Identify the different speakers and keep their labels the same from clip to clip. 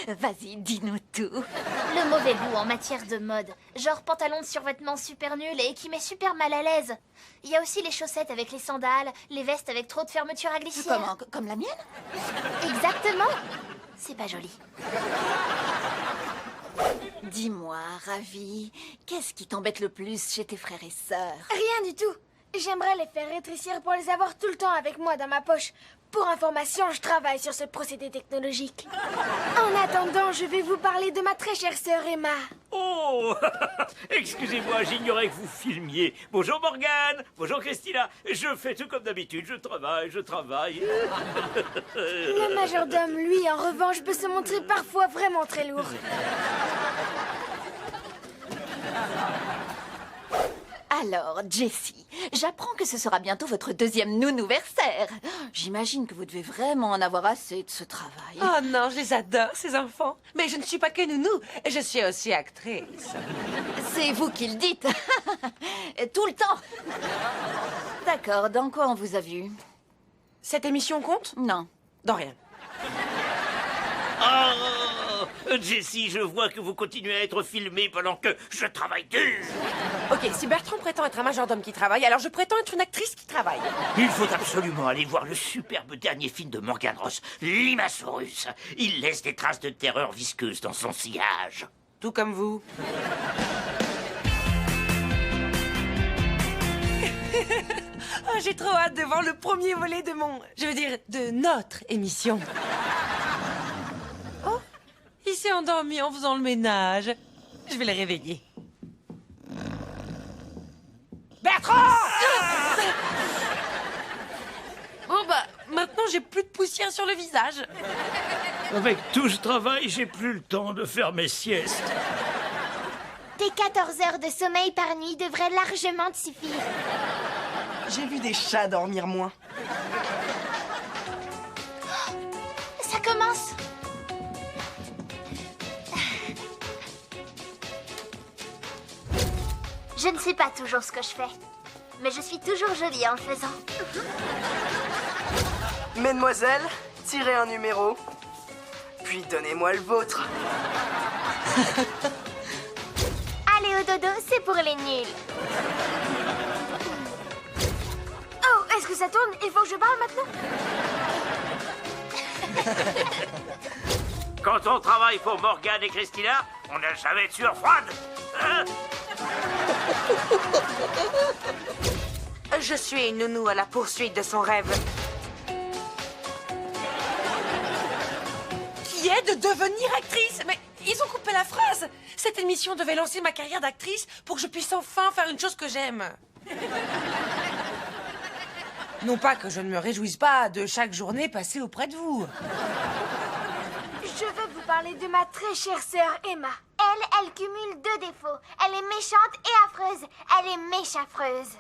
Speaker 1: Vas-y, dis-nous tout.
Speaker 2: Le mauvais goût en matière de mode. Genre pantalon de survêtement super nul et qui met super mal à l'aise. Il y a aussi les chaussettes avec les sandales, les vestes avec trop de fermeture à glissière.
Speaker 1: Comme la mienne?
Speaker 2: Exactement. C'est pas joli.
Speaker 1: Dis-moi, Ravi, qu'est-ce qui t'embête le plus chez tes frères et sœurs?
Speaker 3: Rien du tout. J'aimerais les faire rétrécir pour les avoir tout le temps avec moi dans ma poche. Pour information, je travaille sur ce procédé technologique. En attendant, je vais vous parler de ma très chère sœur Emma.
Speaker 4: Oh excusez-moi, j'ignorais que vous filmiez. Bonjour Morgane, bonjour Christina. Je fais tout comme d'habitude, je travaille.
Speaker 3: Le majordome, lui, en revanche, peut se montrer parfois vraiment très lourd.
Speaker 1: Alors, Jessie, j'apprends que ce sera bientôt votre deuxième nounouversaire. J'imagine que vous devez vraiment en avoir assez de ce travail.
Speaker 5: Oh non, je les adore, ces enfants. Mais je ne suis pas que nounou, je suis aussi actrice.
Speaker 1: C'est vous qui le dites. Tout le temps. D'accord, dans quoi on vous a vu?
Speaker 5: Cette émission compte?
Speaker 1: Non.
Speaker 5: Dans rien.
Speaker 4: Oh Jessie, je vois que vous continuez à être filmée pendant que je travaille dur.
Speaker 5: Ok, si Bertrand prétend être un majordome qui travaille, alors je prétends être une actrice qui travaille.
Speaker 4: Il faut absolument aller voir le superbe dernier film de Morgan Ross, Limasaurus. Il laisse des traces de terreur visqueuse dans son sillage.
Speaker 5: Tout comme vous. Oh, j'ai trop hâte de voir le premier volet de de notre émission. Oh, il s'est endormi en faisant le ménage. Je vais le réveiller. Bertrand! Bon bah, maintenant j'ai plus de poussière sur le visage.
Speaker 4: Avec tout ce travail, j'ai plus le temps de faire mes siestes.
Speaker 2: Tes 14 heures de sommeil par nuit devraient largement te suffire.
Speaker 6: J'ai vu des chats dormir moins.
Speaker 2: Ça commence. Je ne sais pas toujours ce que je fais, mais je suis toujours jolie en le faisant.
Speaker 6: Mesdemoiselles, tirez un numéro, puis donnez-moi le vôtre.
Speaker 2: Allez au dodo, c'est pour les nuls.
Speaker 3: Oh, est-ce que ça tourne? Il faut que je parle maintenant?
Speaker 4: Quand on travaille pour Morgane et Christina, on n'a jamais de sueur froide. Hein?
Speaker 5: Je suis une nounou à la poursuite de son rêve. Qui est de devenir actrice? Mais ils ont coupé la phrase. Cette émission devait lancer ma carrière d'actrice pour que je puisse enfin faire une chose que j'aime. Non pas que je ne me réjouisse pas de chaque journée passée auprès de vous.
Speaker 3: Je veux vous parler de ma très chère sœur Emma.
Speaker 2: Elle cumule deux défauts. Elle est méchante et affreuse. Elle est méchafreuse.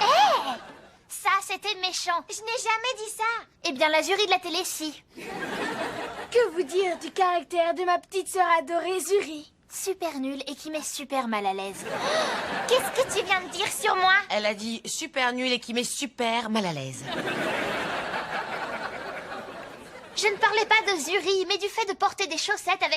Speaker 2: Hé! Ça, c'était méchant. Je n'ai jamais dit ça. Eh bien, la jury de la télé, si.
Speaker 3: Que vous dire du caractère de ma petite sœur adorée, Zuri?
Speaker 2: Super nulle et qui met super mal à l'aise. Qu'est-ce que tu viens de dire sur moi?
Speaker 5: Elle a dit super nul et qui met super mal à l'aise.
Speaker 2: Je ne parlais pas de Zuri, mais du fait de porter des chaussettes avec